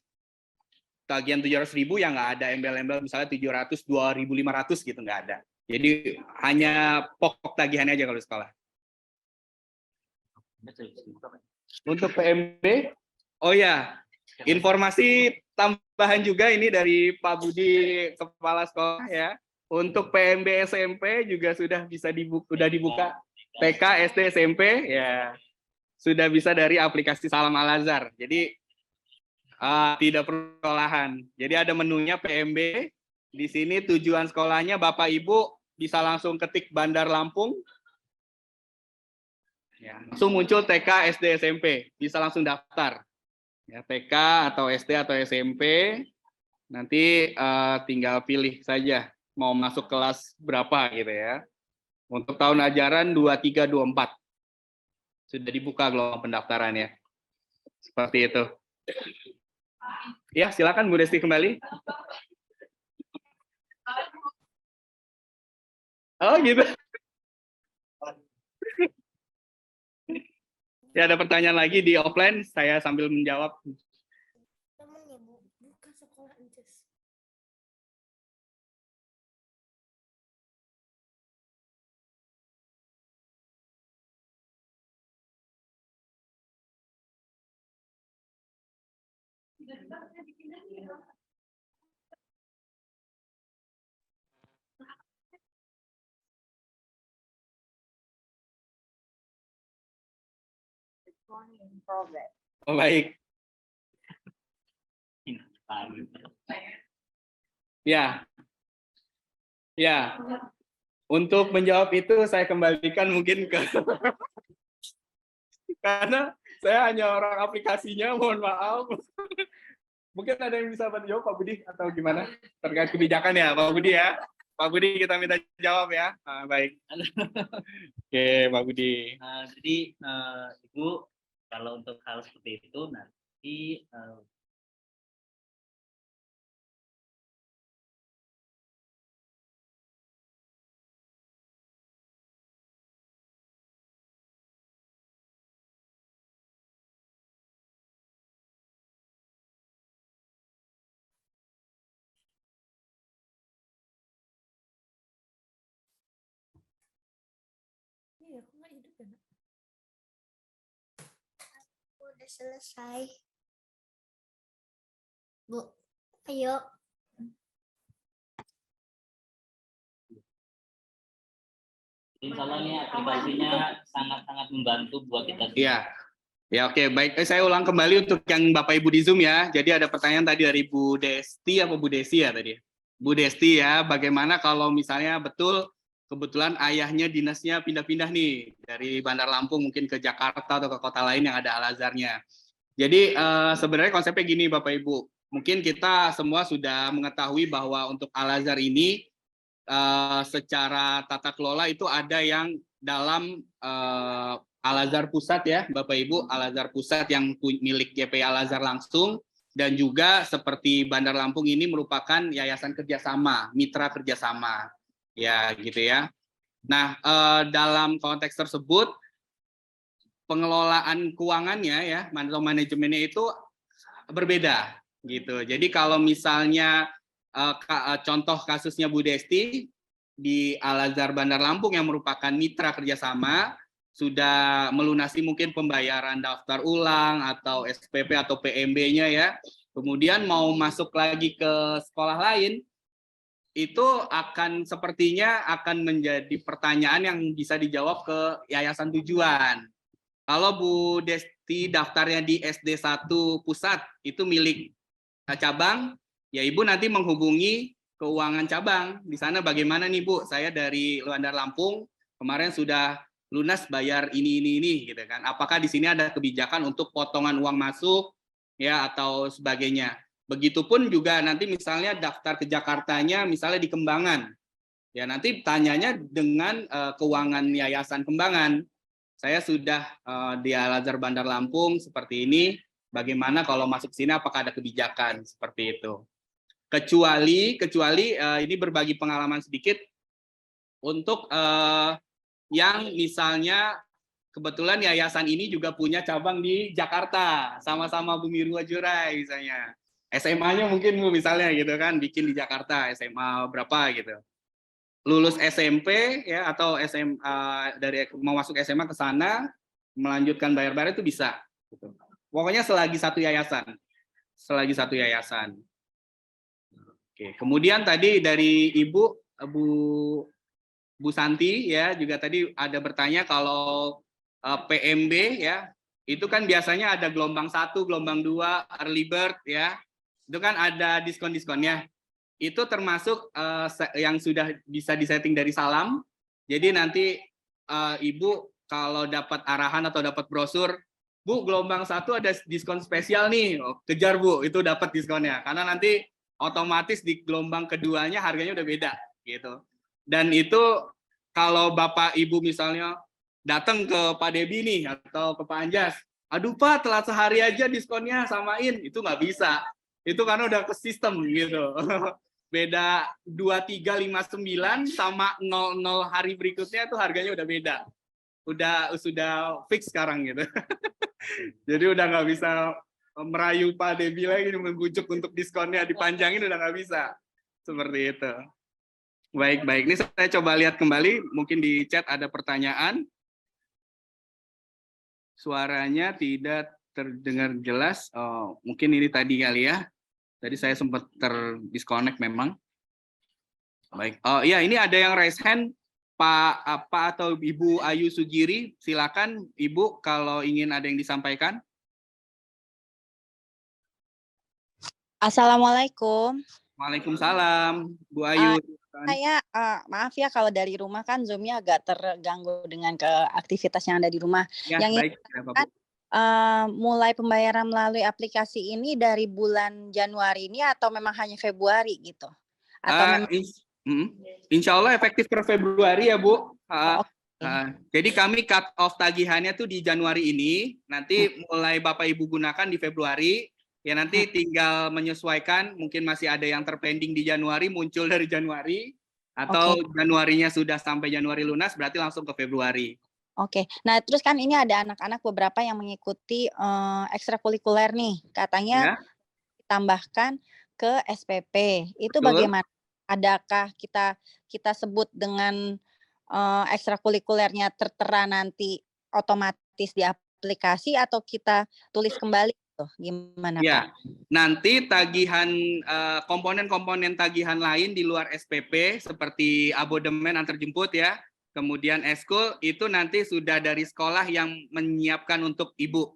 Speaker 1: tagihan 700.000 ya nggak ada embel-embel misalnya 700, 2.500 gitu, nggak ada. Jadi hanya pokok tagihannya aja kalau sekolah. Untuk PMB, oh ya, informasi tambahan juga ini dari Pak Budi Kepala Sekolah ya. Untuk PMB SMP juga sudah bisa dibuka. TK, SD, SMP ya sudah bisa dari aplikasi Salam Al Azhar. Jadi tidak perlu sekolahan. Jadi ada menunya PMB. Di sini tujuan sekolahnya Bapak Ibu bisa langsung ketik Bandar Lampung. Ya, langsung muncul TK, SD, SMP, bisa langsung daftar. Ya, TK atau SD atau SMP, nanti tinggal pilih saja mau masuk kelas berapa gitu ya. Untuk tahun ajaran 23-24 sudah dibuka gelombang pendaftarannya. Seperti itu. Ya, silakan Bu Desti kembali. Oh gitu. Ya, ada pertanyaan lagi di offline, saya sambil menjawab. Oh, baik. Ya, ya. Untuk menjawab itu saya kembalikan mungkin ke karena saya hanya orang aplikasinya, mohon maaf. Mungkin ada yang bisa menjawab Pak Budi atau gimana terkait kebijakan ya Pak Budi ya. Pak Budi kita minta jawab ya. Baik. Oke Pak Budi.
Speaker 3: Jadi Ibu kalau untuk hal seperti itu nanti
Speaker 4: udah selesai. Bu, ayo.
Speaker 3: insya Allah ini aplikasinya sangat-sangat membantu buat kita.
Speaker 1: Iya. Ya oke, baik. Saya ulang kembali untuk yang Bapak Ibu di Zoom ya. Jadi ada pertanyaan tadi dari Bu Desti apa Bu Desi ya tadi? Bu Desti ya, bagaimana kalau misalnya betul kebetulan ayahnya dinasnya pindah-pindah nih dari Bandar Lampung mungkin ke Jakarta atau ke kota lain yang ada Al-Azharnya. Jadi sebenarnya konsepnya gini Bapak Ibu, mungkin kita semua sudah mengetahui bahwa untuk Al-Azhar ini secara tata kelola itu ada yang dalam Al-Azhar Pusat ya Bapak Ibu, Al-Azhar Pusat yang milik GPI Al-Azhar langsung, dan juga seperti Bandar Lampung ini merupakan yayasan kerjasama, mitra kerjasama, ya gitu ya. Nah dalam konteks tersebut pengelolaan keuangannya ya, atau manajemennya itu berbeda gitu. Jadi kalau misalnya contoh kasusnya Bu Desti di Al-Azhar Bandar Lampung yang merupakan mitra kerjasama sudah melunasi mungkin pembayaran daftar ulang atau SPP atau PMB-nya ya, kemudian mau masuk lagi ke sekolah lain, itu akan sepertinya akan menjadi pertanyaan yang bisa dijawab ke yayasan tujuan. Kalau Bu Desti daftarnya di SD1 pusat itu milik cabang, ya Ibu nanti menghubungi keuangan cabang. Di sana bagaimana nih Bu, saya dari Bandar Lampung kemarin sudah lunas bayar ini gitu kan. Apakah di sini ada kebijakan untuk potongan uang masuk ya atau sebagainya. Begitupun juga nanti misalnya daftar ke Jakartanya misalnya di Kembangan. Ya nanti tanyanya dengan keuangan yayasan Kembangan. Saya sudah di Al-Azhar Bandar Lampung seperti ini. Bagaimana kalau masuk sini apakah ada kebijakan seperti itu? Kecuali ini berbagi pengalaman sedikit untuk yang misalnya kebetulan yayasan ini juga punya cabang di Jakarta sama-sama Bumi Ruwajurai misalnya. SMA-nya mungkin Bu misalnya gitu kan bikin di Jakarta, SMA berapa gitu. Lulus SMP ya atau SMA dari mau masuk SMA ke sana melanjutkan bayar-bayar itu bisa gitu. Pokoknya selagi satu yayasan. Oke, kemudian tadi dari Ibu Bu Santi ya juga tadi ada bertanya kalau PMB ya itu kan biasanya ada gelombang 1, gelombang 2, early bird ya. Itu kan ada diskon-diskonnya. Itu termasuk yang sudah bisa disetting dari Salam. Jadi nanti Ibu kalau dapat arahan atau dapat brosur, Bu, gelombang 1 ada diskon spesial nih. Kejar Bu, itu dapat diskonnya. Karena nanti otomatis di gelombang keduanya harganya udah beda gitu. Dan itu kalau Bapak Ibu misalnya datang ke Pak Debi nih atau ke Pak Anjas, aduh Pak telat sehari aja diskonnya samain, itu nggak bisa. Itu karena udah ke sistem gitu. Beda 2359 sama 00 hari berikutnya itu harganya udah beda. Sudah fix sekarang gitu. Jadi udah nggak bisa merayu Pak Debi lagi membujuk untuk diskonnya dipanjangin, udah nggak bisa. Seperti itu. Baik. Ini saya coba lihat kembali, mungkin di chat ada pertanyaan. Suaranya tidak terdengar jelas. Mungkin ini tadi kali ya. Tadi saya sempat terdisconnect memang. Baik. Ya, ini ada yang raise hand. Pak atau Ibu Ayu Sugiri, silakan Ibu kalau ingin ada yang disampaikan.
Speaker 5: Assalamualaikum.
Speaker 1: Waalaikumsalam, Bu Ayu.
Speaker 5: Saya maaf ya kalau dari rumah kan Zoom-nya agak terganggu dengan aktivitas yang ada di rumah.
Speaker 1: Ya,
Speaker 5: yang
Speaker 1: baik.
Speaker 5: mulai pembayaran melalui aplikasi ini dari bulan Januari ini atau memang hanya Februari gitu? Atau
Speaker 1: Insya Allah efektif per Februari ya Bu.
Speaker 5: okay.
Speaker 1: Jadi kami cut off tagihannya tuh di Januari ini. Nanti mulai Bapak Ibu gunakan di Februari. Ya nanti tinggal menyesuaikan, mungkin masih ada yang terpending di Januari, muncul dari Januari, atau Januarinya sudah sampai Januari lunas, berarti langsung ke Februari.
Speaker 5: Oke, nah terus kan ini ada anak-anak beberapa yang mengikuti ekstrakurikuler nih, katanya ditambahkan ke SPP. Itu
Speaker 1: Betul.
Speaker 5: bagaimana? Adakah kita sebut dengan ekstrakurikulernya tertera nanti otomatis di aplikasi atau kita tulis kembali? Gimana
Speaker 1: ya,
Speaker 5: Pak?
Speaker 1: Nanti tagihan komponen-komponen tagihan lain di luar SPP seperti abodemen antar jemput ya, kemudian eskul itu nanti sudah dari sekolah yang menyiapkan untuk Ibu.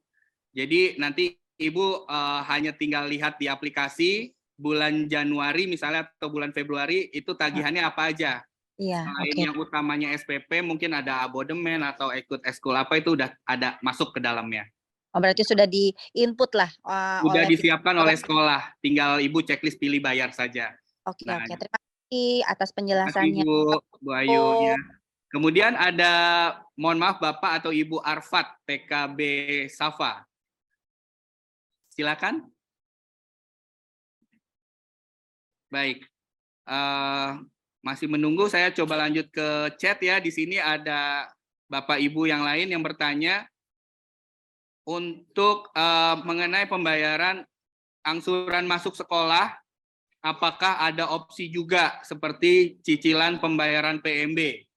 Speaker 1: Jadi nanti Ibu hanya tinggal lihat di aplikasi bulan Januari misalnya atau bulan Februari itu tagihannya apa aja.
Speaker 5: Iya,
Speaker 1: Selain yang utamanya SPP mungkin ada abodemen atau ikut eskul apa itu udah ada masuk ke dalamnya.
Speaker 5: Oh, berarti sudah di-input lah.
Speaker 1: Sudah disiapkan oleh sekolah, tinggal Ibu checklist pilih bayar saja.
Speaker 5: Oke. Terima kasih atas penjelasannya.
Speaker 1: Terima kasih Bu Ayu. Ya. Kemudian ada, mohon maaf Bapak atau Ibu Arfat, PKB Safa. Silakan. Baik. Masih menunggu, saya coba lanjut ke chat ya. Di sini ada Bapak Ibu yang lain yang bertanya. Untuk mengenai pembayaran angsuran masuk sekolah, apakah ada opsi juga seperti cicilan pembayaran PMB?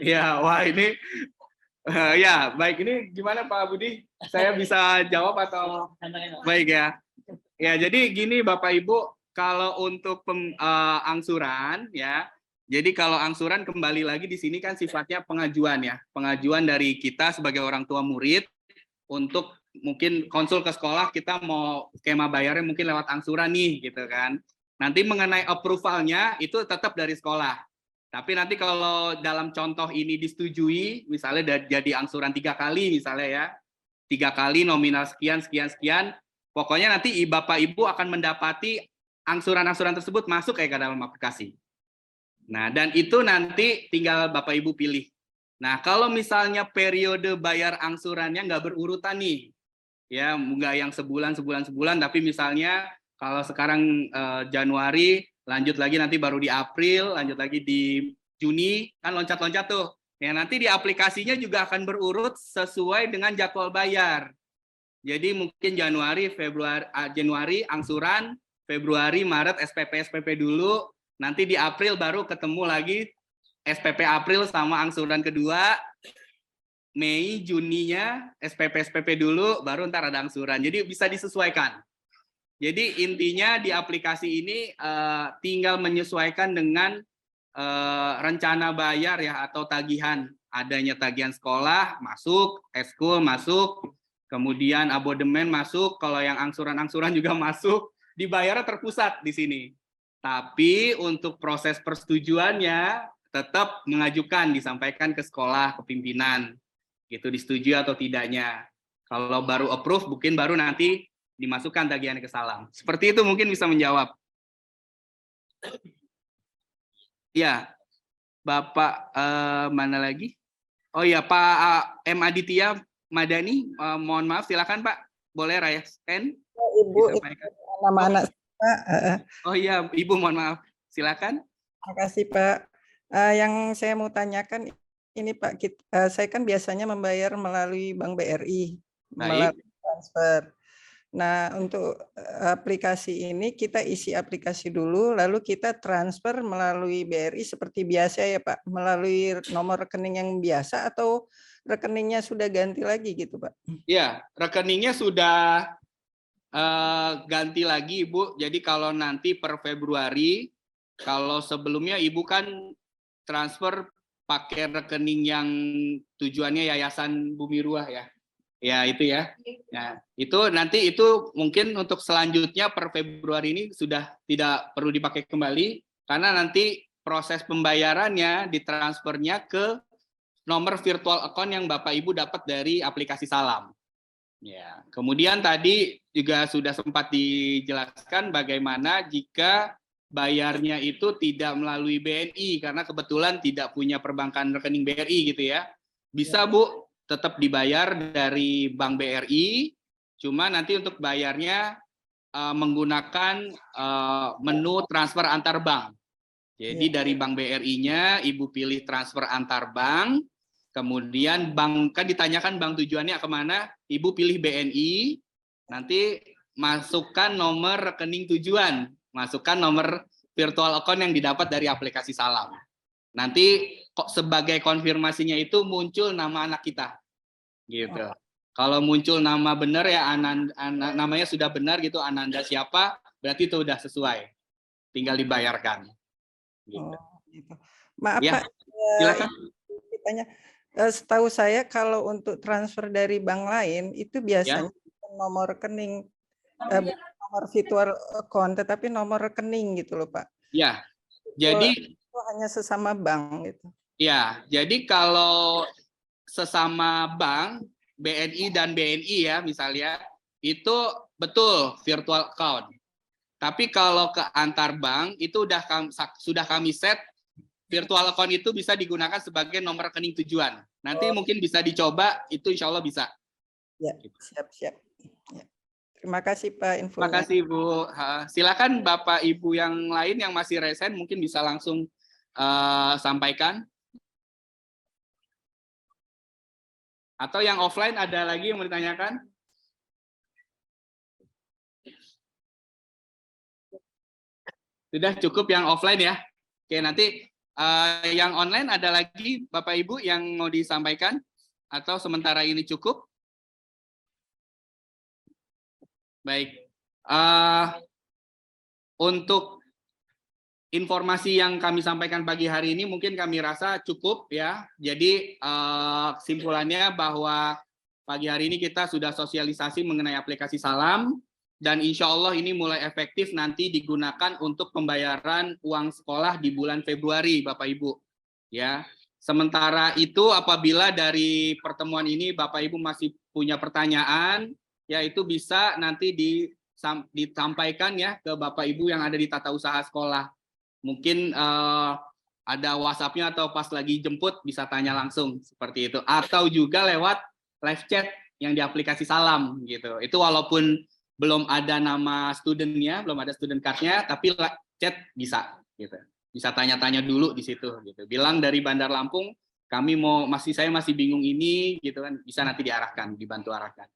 Speaker 1: Ya, wah ini, ya baik, ini gimana Pak Budi? Saya bisa jawab atau? Baik ya. Ya, jadi gini Bapak Ibu, kalau untuk angsuran ya, jadi kalau angsuran kembali lagi di sini kan sifatnya pengajuan ya, pengajuan dari kita sebagai orang tua murid. Untuk mungkin konsul ke sekolah kita mau skema bayarnya mungkin lewat angsuran nih gitu kan. Nanti mengenai approvalnya itu tetap dari sekolah. Tapi nanti kalau dalam contoh ini disetujui, misalnya jadi angsuran 3 kali misalnya ya, 3 kali nominal sekian, pokoknya nanti Bapak Ibu akan mendapati angsuran-angsuran tersebut masuk kayak ke dalam aplikasi. Nah, dan itu nanti tinggal Bapak Ibu pilih. Nah, kalau misalnya periode bayar angsurannya nggak berurutan nih, ya nggak yang sebulan, tapi misalnya kalau sekarang Januari, lanjut lagi nanti baru di April, lanjut lagi di Juni, kan loncat-loncat tuh. Ya, nanti di aplikasinya juga akan berurut sesuai dengan jadwal bayar. Jadi mungkin Januari angsuran, Februari, Maret SPP dulu, nanti di April baru ketemu lagi SPP April sama angsuran kedua, Mei, Juninya SPP dulu, baru ntar ada angsuran. Jadi bisa disesuaikan. Jadi intinya di aplikasi ini tinggal menyesuaikan dengan rencana bayar ya atau tagihan. Adanya tagihan sekolah masuk, eskul masuk, kemudian abodemen masuk, kalau yang angsuran-angsuran juga masuk, dibayarnya terpusat di sini. Tapi untuk proses persetujuannya tetap mengajukan, disampaikan ke sekolah, ke pimpinan, gitu disetujui atau tidaknya. Kalau baru approve, mungkin baru nanti dimasukkan tagihan ke salam. Seperti itu mungkin bisa menjawab. Ya, Bapak mana lagi? Oh ya, Pak M. Aditya Madani, mohon maaf, silakan Pak. Boleh raise hand?
Speaker 6: Ibu, nama anak Pak.
Speaker 1: Oh iya, Ibu mohon maaf. Silakan.
Speaker 6: Terima kasih Pak. Yang saya mau tanyakan ini Pak, saya kan biasanya membayar melalui Bank BRI, melalui transfer. Nah, untuk aplikasi ini kita isi aplikasi dulu, lalu kita transfer melalui BRI seperti biasa ya Pak, melalui nomor rekening yang biasa atau rekeningnya sudah ganti lagi gitu, Pak?
Speaker 1: Ya, rekeningnya sudah ganti lagi, Ibu. Jadi kalau nanti per Februari, kalau sebelumnya Ibu kan transfer pakai rekening yang tujuannya Yayasan Bumi Ruah ya. Ya, itu ya. Nah, itu nanti itu mungkin untuk selanjutnya per Februari ini sudah tidak perlu dipakai kembali karena nanti proses pembayarannya ditransfernya ke nomor virtual account yang Bapak Ibu dapat dari aplikasi Salam. Ya, kemudian tadi juga sudah sempat dijelaskan bagaimana jika bayarnya itu tidak melalui BNI karena kebetulan tidak punya perbankan rekening BRI gitu ya. Bisa Bu, tetap dibayar dari Bank BRI, cuma nanti untuk bayarnya menggunakan menu transfer antar bank. Jadi dari Bank BRI-nya Ibu pilih transfer antar bank, kemudian bank kan ditanyakan bank tujuannya kemana, Ibu pilih BNI, nanti masukkan nomor rekening tujuan, masukkan nomor virtual account yang didapat dari aplikasi Salam. Nanti kok sebagai konfirmasinya itu muncul nama anak kita, gitu. Kalau muncul nama benar ya namanya sudah benar gitu, Ananda siapa, berarti itu udah sesuai, tinggal dibayarkan. Gitu.
Speaker 6: Oh, gitu. Maaf
Speaker 1: Ya,
Speaker 6: Pak,
Speaker 1: silakan.
Speaker 6: ditanya. Setahu saya kalau untuk transfer dari bank lain itu biasanya nomor rekening, bukan nomor virtual account, tetapi nomor rekening gitu loh Pak.
Speaker 1: Ya, jadi
Speaker 6: itu hanya sesama bank gitu.
Speaker 1: ya, jadi kalau sesama bank BNI dan BNI ya misalnya itu betul virtual account. Tapi kalau ke antar bank itu sudah kami set virtual account itu bisa digunakan sebagai nomor rekening tujuan. Nanti mungkin bisa dicoba, itu insya Allah bisa.
Speaker 6: Ya, siap-siap. Ya. Terima kasih Pak infonya.
Speaker 1: Terima kasih Bu. Silakan Bapak Ibu yang lain yang masih resen mungkin bisa langsung sampaikan. Atau yang offline ada lagi yang mau ditanyakan? Sudah cukup yang offline ya. Oke, nanti yang online ada lagi Bapak Ibu yang mau disampaikan? Atau sementara ini cukup? Baik. Untuk informasi yang kami sampaikan pagi hari ini mungkin kami rasa cukup ya. Jadi kesimpulannya bahwa pagi hari ini kita sudah sosialisasi mengenai aplikasi Salam dan insya Allah ini mulai efektif nanti digunakan untuk pembayaran uang sekolah di bulan Februari Bapak Ibu. Ya. Sementara itu apabila dari pertemuan ini Bapak Ibu masih punya pertanyaan, ya itu bisa nanti disampaikan ya ke Bapak Ibu yang ada di tata usaha sekolah. Mungkin ada WhatsApp-nya atau pas lagi jemput bisa tanya langsung seperti itu. Atau juga lewat live chat yang di aplikasi Salam gitu. Itu walaupun belum ada nama studentnya, belum ada student card-nya, tapi chat bisa gitu. Bisa tanya-tanya dulu di situ gitu. Bilang dari Bandar Lampung, saya masih bingung ini gitu kan, bisa nanti diarahkan, dibantu arahkan.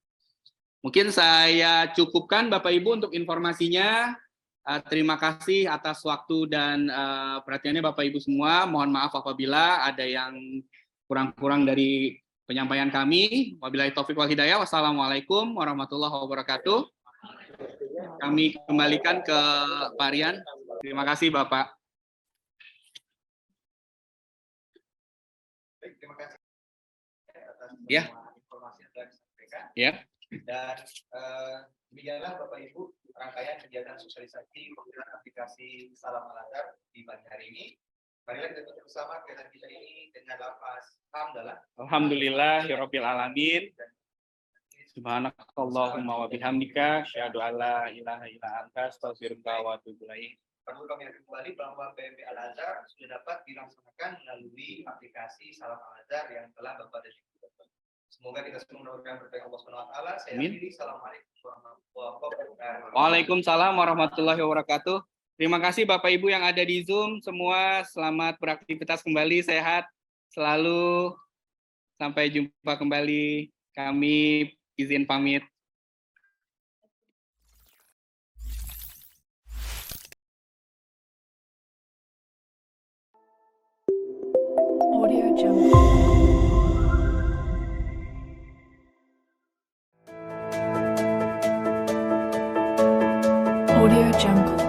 Speaker 1: Mungkin saya cukupkan Bapak Ibu untuk informasinya. Terima kasih atas waktu dan perhatiannya Bapak Ibu semua. Mohon maaf apabila ada yang kurang-kurang dari penyampaian kami. Wabillahi taufiq wal hidayah. Wassalamualaikum warahmatullahi wabarakatuh. Kami kembalikan ke Pak Rian. Terima kasih Bapak.
Speaker 7: Terima kasih atas
Speaker 1: Ya.
Speaker 7: informasi yang telah disampaikan.
Speaker 1: Ya.
Speaker 7: Dan demikianlah Bapak Ibu rangkaian kegiatan sosialisasi penggunaan aplikasi Salam Al-Azhar di pagi hari ini. Marilah kita tutup bersama kegiatan kita ini dengan lafaz hamdalah.
Speaker 1: Alhamdulillahirabbil alamin. Subhanakallahumma wa bihamdika asyhadu an la ilaha illa anta astaghfiruka wa atubu ilaik.
Speaker 7: Perlu kami kembali bahwa PMB Al-Azhar sudah dapat dilaksanakan melalui aplikasi Salam Al-Azhar yang telah Bapak dan Ibu dapat. Semoga kita semua mendapatkan berkah Allah Subhanahu wa taala. Saya akhiri. Assalamualaikum warahmatullahi wabarakatuh.
Speaker 1: Waalaikumsalam warahmatullahi wabarakatuh. Terima kasih Bapak Ibu yang ada di Zoom semua. Selamat beraktivitas kembali, sehat selalu. Sampai jumpa kembali. Kami izin pamit.
Speaker 8: Audio Jungle. Audio Jungle.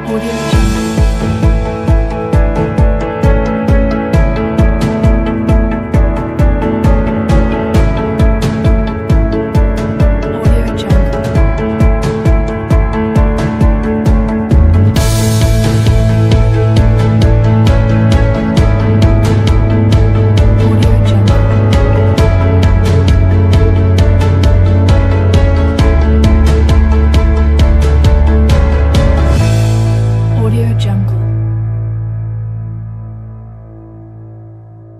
Speaker 8: Audio Jungle.